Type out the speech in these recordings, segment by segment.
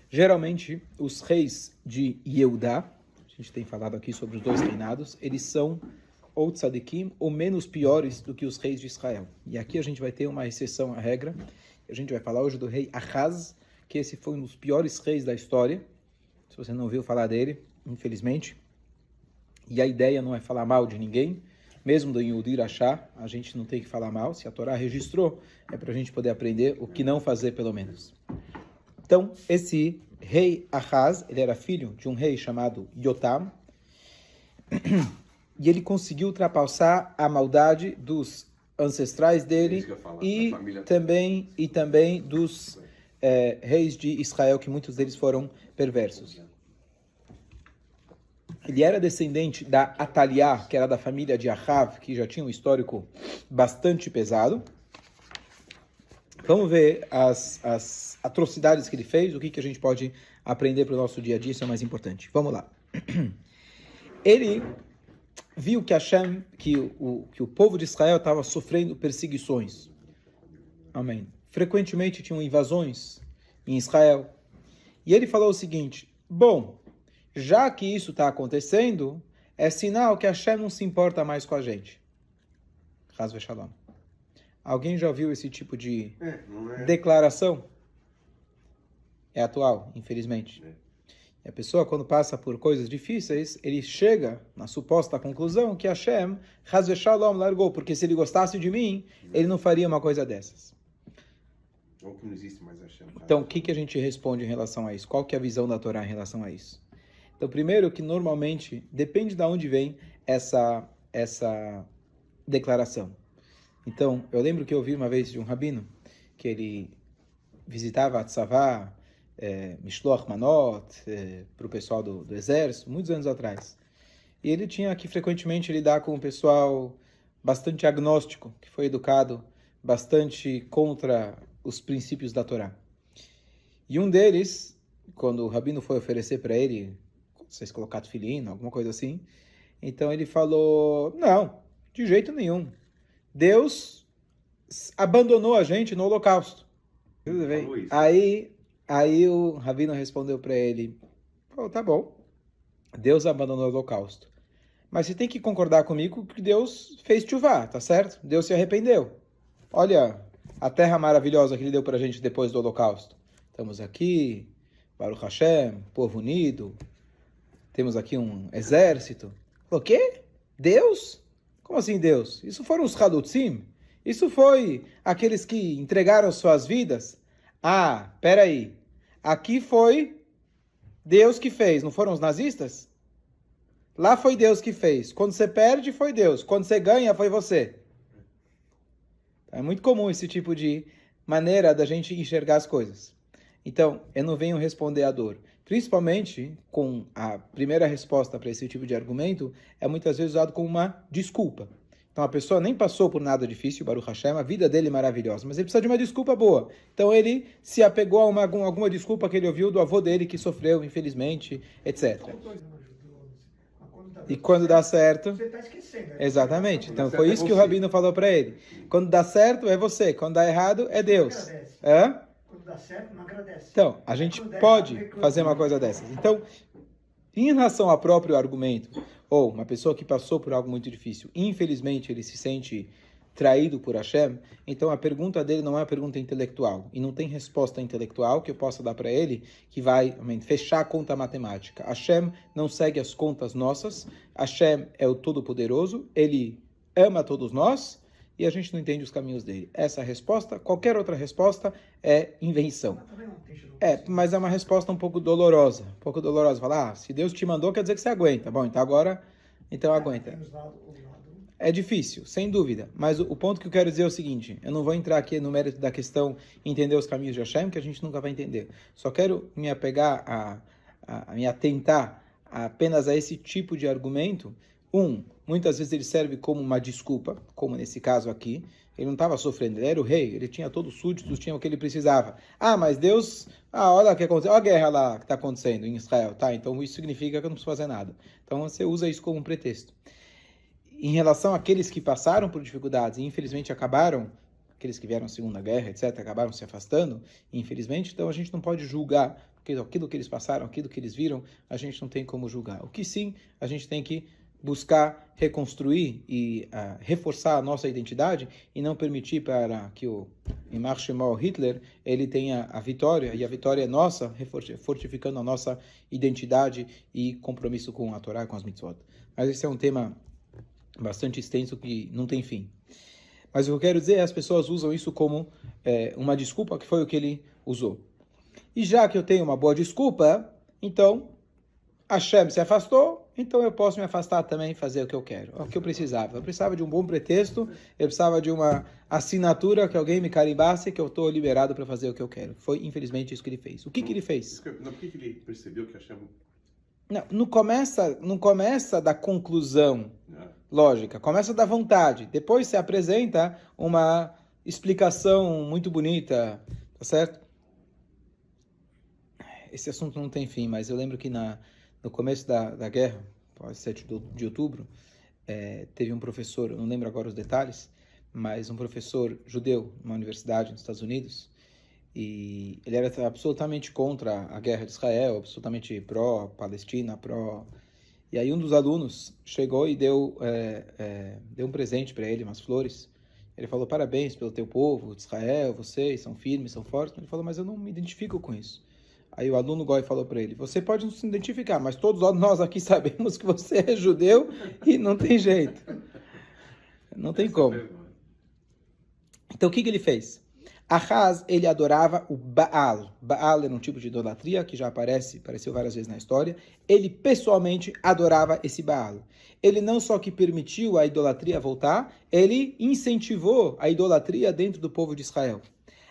Geralmente, os reis de Yehudá, a gente tem falado aqui sobre os dois reinados, eles são ou tzadikim ou menos piores do que os reis de Israel. E aqui a gente vai ter uma exceção à regra. A gente vai falar hoje do rei Ahaz, que esse foi um dos piores reis da história. Se você não ouviu falar dele, infelizmente. E a ideia não é falar mal de ninguém, mesmo do Yehudi Rashá, a gente não tem que falar mal. Se a Torá registrou, é para a gente poder aprender o que não fazer, pelo menos. Então, esse rei Ahaz, ele era filho de um rei chamado Yotam, e ele conseguiu ultrapassar a maldade dos ancestrais dele e também dos reis de Israel, que muitos deles foram perversos. Ele era descendente da Ataliá, que era da família de Ahav, que já tinha um histórico bastante pesado. Vamos ver as atrocidades que ele fez, o que a gente pode aprender para o nosso dia a dia, isso é o mais importante. Vamos lá. Ele viu que Hashem, que o povo de Israel estava sofrendo perseguições. Amém. Frequentemente tinham invasões em Israel. E ele falou o seguinte: bom, já que isso está acontecendo, é sinal que Hashem não se importa mais com a gente. Chas v'shalom. Alguém já ouviu esse tipo de declaração? É atual, infelizmente. E a pessoa, quando passa por coisas difíceis, ele chega na suposta conclusão que Hashem, Chas v'shalom, largou, porque se ele gostasse de mim, ele não faria uma coisa dessas. Ou que não existe mais Hashem. Então, o que a gente responde em relação a isso? Qual que é a visão da Torá em relação a isso? Então, primeiro que normalmente, depende de onde vem essa declaração. Então, eu lembro que eu ouvi uma vez de um rabino, que ele visitava a Tzavá, Mishloach Manot, para o pessoal do exército, muitos anos atrás. E ele tinha que frequentemente lidar com um pessoal bastante agnóstico, que foi educado bastante contra os princípios da Torá. E um deles, quando o rabino foi oferecer para ele, vocês colocaram filhinho, alguma coisa assim, então ele falou, não, de jeito nenhum. Deus abandonou a gente no Holocausto. Tudo bem? Aí o rabino respondeu para ele, tá bom, Deus abandonou o Holocausto. Mas você tem que concordar comigo que Deus fez tchuvá, tá certo? Deus se arrependeu. Olha a terra maravilhosa que ele deu para a gente depois do Holocausto. Estamos aqui, Baruch Hashem, povo unido, temos aqui um exército. O quê? Deus? Como assim Deus? Isso foram os Halutzim? Isso foi aqueles que entregaram suas vidas? Ah, peraí. Aqui foi Deus que fez, não foram os nazistas? Lá foi Deus que fez. Quando você perde, foi Deus. Quando você ganha, foi você. É muito comum esse tipo de maneira da gente enxergar as coisas. Então, eu não venho responder à dor. Principalmente com a primeira resposta para esse tipo de argumento, é muitas vezes usado como uma desculpa. Então, a pessoa nem passou por nada difícil, Baruch Hashem, a vida dele é maravilhosa, mas ele precisa de uma desculpa boa. Então, ele se apegou a alguma desculpa que ele ouviu do avô dele que sofreu, infelizmente, etc. E quando dá certo... Você está esquecendo. Exatamente. Então, foi isso que o rabino falou para ele. Quando dá certo, é você. Quando dá errado, é Deus. Hã? Quando dá certo, não agradece. Então, a gente pode fazer uma coisa dessas. Então, em relação ao próprio argumento, ou uma pessoa que passou por algo muito difícil, infelizmente ele se sente traído por Hashem, então a pergunta dele não é uma pergunta intelectual, e não tem resposta intelectual que eu possa dar para ele que vai fechar a conta matemática. Hashem não segue as contas nossas, Hashem é o Todo-Poderoso, ele ama todos nós, e a gente não entende os caminhos dele. Essa resposta, qualquer outra resposta, é invenção. Mas é uma resposta um pouco dolorosa. Falar, se Deus te mandou, quer dizer que você aguenta. Bom, então agora, aguenta. É difícil, sem dúvida. Mas o ponto que eu quero dizer é o seguinte, eu não vou entrar aqui no mérito da questão entender os caminhos de Hashem, que a gente nunca vai entender. Só quero me apegar, me atentar apenas a esse tipo de argumento. Muitas vezes ele serve como uma desculpa, como nesse caso aqui. Ele não estava sofrendo, ele era o rei, ele tinha todos os súditos, tinha o que ele precisava. Mas Deus, olha o que aconteceu, olha a guerra lá que está acontecendo em Israel, tá? Então isso significa que eu não preciso fazer nada. Então você usa isso como um pretexto. Em relação àqueles que passaram por dificuldades e infelizmente acabaram, aqueles que vieram à Segunda Guerra, etc., acabaram se afastando, infelizmente, então a gente não pode julgar aquilo que eles passaram, aquilo que eles viram, a gente não tem como julgar. O que sim, a gente tem que buscar reconstruir e reforçar a nossa identidade e não permitir para que o יימח שמו Hitler ele tenha a vitória, e a vitória é nossa, fortificando a nossa identidade e compromisso com a Torá, com as mitzvot. Mas esse é um tema bastante extenso que não tem fim. Mas o que eu quero dizer é que as pessoas usam isso como uma desculpa, que foi o que ele usou. E já que eu tenho uma boa desculpa, então Hashem se afastou, então eu posso me afastar também e fazer o que eu quero. É o que eu precisava. Eu precisava de um bom pretexto, eu precisava de uma assinatura que alguém me carimbasse que eu estou liberado para fazer o que eu quero. Foi, infelizmente, isso que ele fez. O que ele fez? Por que ele percebeu que Hashem... Não começa da conclusão lógica, começa da vontade. Depois se apresenta uma explicação muito bonita, tá certo? Esse assunto não tem fim, mas eu lembro que no começo da guerra, 7 de outubro, teve um professor, eu não lembro agora os detalhes, mas um professor judeu numa universidade nos Estados Unidos, e ele era absolutamente contra a guerra de Israel, absolutamente pró-Palestina, E aí um dos alunos chegou e deu um presente para ele, umas flores. Ele falou, parabéns pelo teu povo de Israel, vocês são firmes, são fortes. Ele falou, mas eu não me identifico com isso. Aí o aluno Goi falou para ele, você pode não se identificar, mas todos nós aqui sabemos que você é judeu e não tem jeito. Não tem como. Então o que ele fez? Ahaz, ele adorava o Baal. Baal era um tipo de idolatria que já apareceu várias vezes na história. Ele pessoalmente adorava esse Baal. Ele não só que permitiu a idolatria voltar, ele incentivou a idolatria dentro do povo de Israel.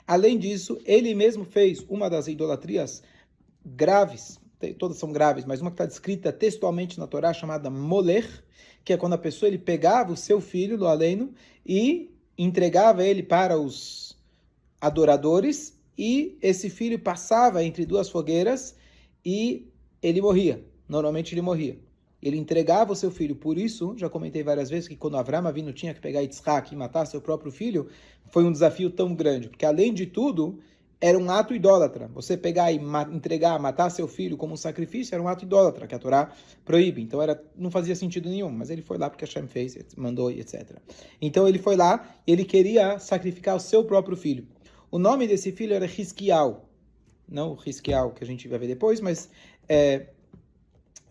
Além disso, ele mesmo fez uma das idolatrias graves, todas são graves, mas uma que está descrita textualmente na Torá, chamada Molech, que é quando a pessoa ele pegava o seu filho, Lo Aleinu, e entregava ele para os adoradores, e esse filho passava entre duas fogueiras e ele morria. Normalmente ele morria. Ele entregava o seu filho. Por isso, já comentei várias vezes que quando Avraham Avinu tinha que pegar Yitzhak e matar seu próprio filho, foi um desafio tão grande, porque além de tudo, era um ato idólatra. Você pegar e matar seu filho como um sacrifício, era um ato idólatra, que a Torá proíbe. Então não fazia sentido nenhum, mas ele foi lá porque Hashem fez, mandou, etc. Então ele foi lá e ele queria sacrificar o seu próprio filho. O nome desse filho era Hiskiau. Não o Hiskiau que a gente vai ver depois, mas...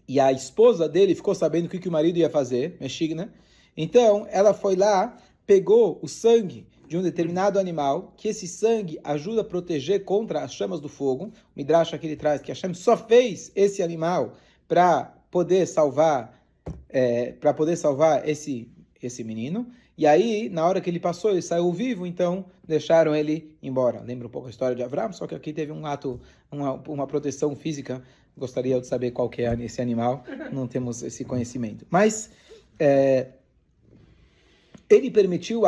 E a esposa dele ficou sabendo o que o marido ia fazer, Meshigna. Então, ela foi lá, pegou o sangue de um determinado animal, que esse sangue ajuda a proteger contra as chamas do fogo. O Midrash aqui ele traz que Hashem só fez esse animal para poder salvar esse menino. E aí, na hora que ele passou, ele saiu vivo, então deixaram ele embora. Lembra um pouco a história de Avraham, só que aqui teve um ato, uma proteção física. Gostaria de saber qual que é esse animal, não temos esse conhecimento. Mas ele permitiu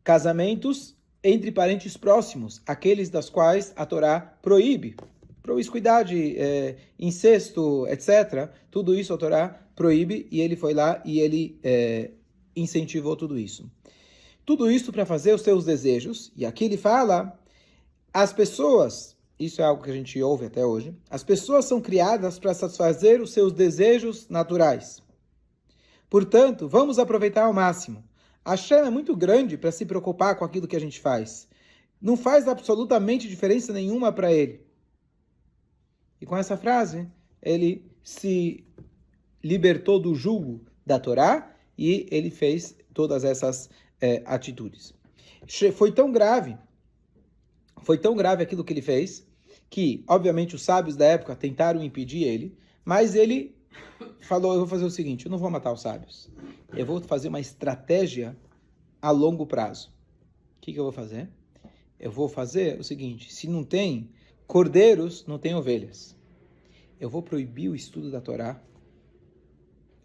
casamentos entre parentes próximos, aqueles das quais a Torá proíbe. Promiscuidade, incesto, etc. Tudo isso a Torá proíbe, e ele foi lá e ele incentivou tudo isso. Tudo isso para fazer os seus desejos. E aqui ele fala, as pessoas, isso é algo que a gente ouve até hoje, as pessoas são criadas para satisfazer os seus desejos naturais. Portanto, vamos aproveitar ao máximo. A Hashem é muito grande para se preocupar com aquilo que a gente faz. Não faz absolutamente diferença nenhuma para ele. E com essa frase, ele se libertou do jugo da Torá e ele fez todas essas atitudes. Foi tão grave aquilo que ele fez, que, obviamente, os sábios da época tentaram impedir ele, mas ele falou, eu vou fazer o seguinte, eu não vou matar os sábios, eu vou fazer uma estratégia a longo prazo. O que eu vou fazer? Eu vou fazer o seguinte, se não tem cordeiros, não tem ovelhas. Eu vou proibir o estudo da Torá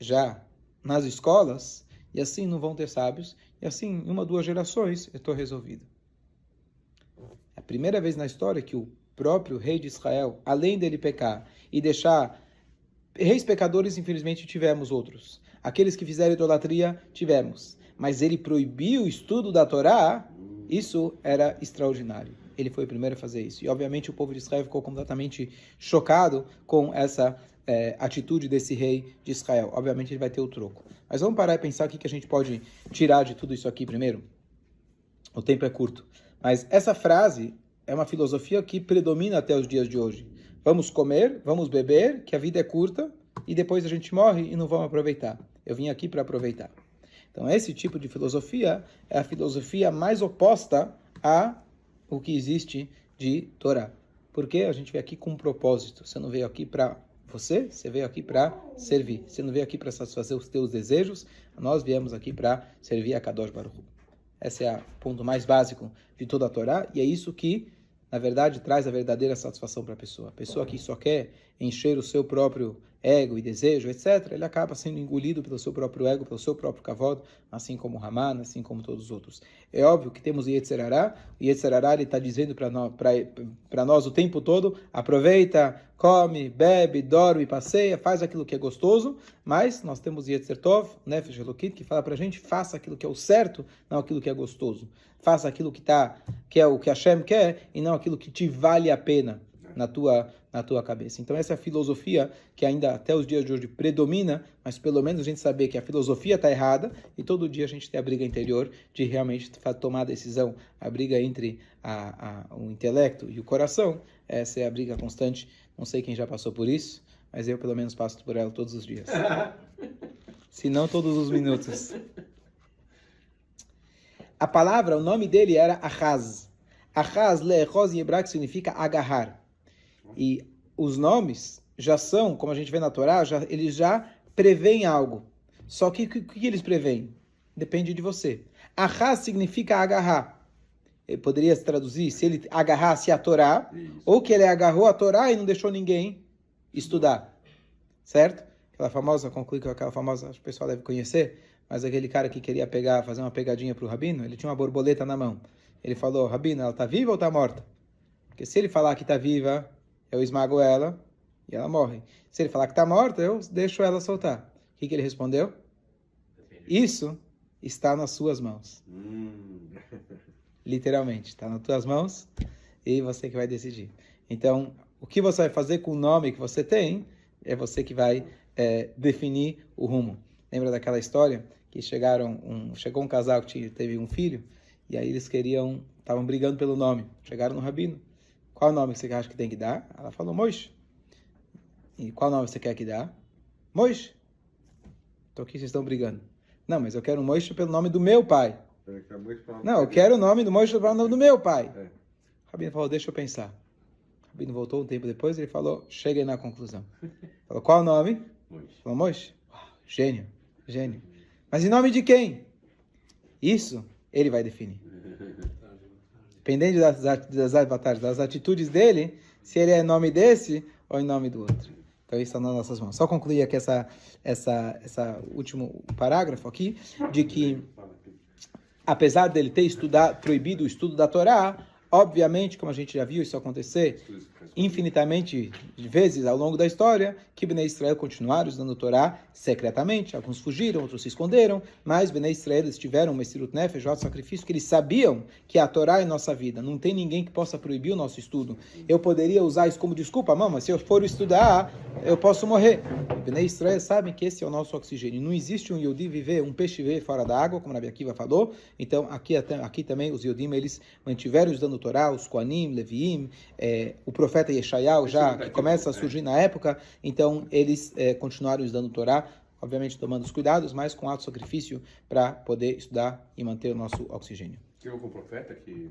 já nas escolas, e assim não vão ter sábios, e assim, em 1 ou 2 gerações, eu estou resolvido. É a primeira vez na história que o próprio rei de Israel, além dele pecar e deixar reis pecadores, infelizmente tivemos outros. Aqueles que fizeram idolatria, tivemos. Mas ele proibiu o estudo da Torá, isso era extraordinário. ele foi o primeiro a fazer isso. E, obviamente, o povo de Israel ficou completamente chocado com essa atitude desse rei de Israel. Obviamente, ele vai ter o troco. Mas vamos parar e pensar o que a gente pode tirar de tudo isso aqui primeiro. O tempo é curto. Mas essa frase é uma filosofia que predomina até os dias de hoje. Vamos comer, vamos beber, que a vida é curta, e depois a gente morre e não vamos aproveitar. Eu vim aqui para aproveitar. Então, esse tipo de filosofia é a filosofia mais oposta a o que existe de Torá. Porque a gente veio aqui com um propósito. Você não veio aqui para você veio aqui para servir. Você não veio aqui para satisfazer os teus desejos, nós viemos aqui para servir a Kadosh Baruch Hu. Esse é o ponto mais básico de toda a Torá, e é isso que, na verdade, traz a verdadeira satisfação para a pessoa. A pessoa que só quer encher o seu próprio ego e desejo, etc., ele acaba sendo engolido pelo seu próprio ego, pelo seu próprio kavod, assim como o Haman, assim como todos os outros. É óbvio que temos o Yetzer Hará. O Yetzer Hará está dizendo para nós o tempo todo: aproveita, come, bebe, dorme, passeia, faz aquilo que é gostoso, mas nós temos o Yetzer Tov, Nefesh Elokit, que fala para a gente: faça aquilo que é o certo, não aquilo que é gostoso. Faça aquilo que é o que Hashem quer e não aquilo que te vale a pena na tua cabeça. Então essa é a filosofia que ainda até os dias de hoje predomina, mas pelo menos a gente saber que a filosofia está errada e todo dia a gente tem a briga interior de realmente tomar a decisão, a briga entre o intelecto e o coração. Essa é a briga constante. Não sei quem já passou por isso, mas eu pelo menos passo por ela todos os dias. Se não todos os minutos. A palavra, o nome dele era Ahaz. Ahaz, le'echaz em hebraico, significa agarrar. E os nomes já são, como a gente vê na Torá, eles já preveem algo. Só que o que eles preveem? Depende de você. Ahaz significa agarrar. Ele poderia se traduzir se ele agarrasse a Torá, ou que ele agarrou a Torá e não deixou ninguém estudar. Certo? Aquela famosa, acho que o pessoal deve conhecer, mas aquele cara que queria fazer uma pegadinha para o Rabino, ele tinha uma borboleta na mão. Ele falou: Rabino, ela está viva ou está morta? Porque se ele falar que está viva, eu esmago ela e ela morre. Se ele falar que está morta, eu deixo ela soltar. O que ele respondeu? Isso está nas suas mãos. Literalmente, está nas tuas mãos e você que vai decidir. Então, o que você vai fazer com o nome que você tem, é você que vai definir o rumo. Lembra daquela história que chegou um casal que teve um filho e aí eles estavam brigando pelo nome. Chegaram no rabino. Qual nome você acha que tem que dar? Ela falou: Moishe. E qual nome você quer que dá? Moishe. Então aqui vocês estão brigando. Não, mas eu quero Moishe pelo nome do meu pai. Não, eu quero o nome do Moishe pelo nome do meu pai. O rabino falou: deixa eu pensar. O rabino voltou um tempo depois e ele falou: cheguei na conclusão. Falou: qual o nome? Moishe. Falou: Moishe. Gênio. Mas em nome de quem? Isso ele vai definir. Dependendo das atitudes dele, se ele é em nome desse ou em nome do outro. Então isso está nas nossas mãos. Só concluir aqui essa último parágrafo aqui, de que apesar dele ter proibido o estudo da Torá, obviamente, como a gente já viu isso acontecer infinitamente de vezes ao longo da história, que Bnei Israel continuaram estudando a Torá secretamente. Alguns fugiram, outros se esconderam, mas Bnei Israel eles tiveram um Mesirut Nefesh, um sacrifício, que eles sabiam que a Torá é nossa vida. Não tem ninguém que possa proibir o nosso estudo. Eu poderia usar isso como desculpa: mas se eu for estudar, eu posso morrer. Bnei Israel sabem que esse é o nosso oxigênio. Não existe um Yodi um peixe viver fora da água, como Rabi Akiva falou. Então, aqui também os Yodim, eles mantiveram estudando a Torá, os Koanim, Leviim, o profeta Yeshayahu, já que começa a surgir na época. Então, eles continuaram estudando Torá, obviamente tomando os cuidados, mas com alto sacrifício para poder estudar e manter o nosso oxigênio. Tem algum profeta que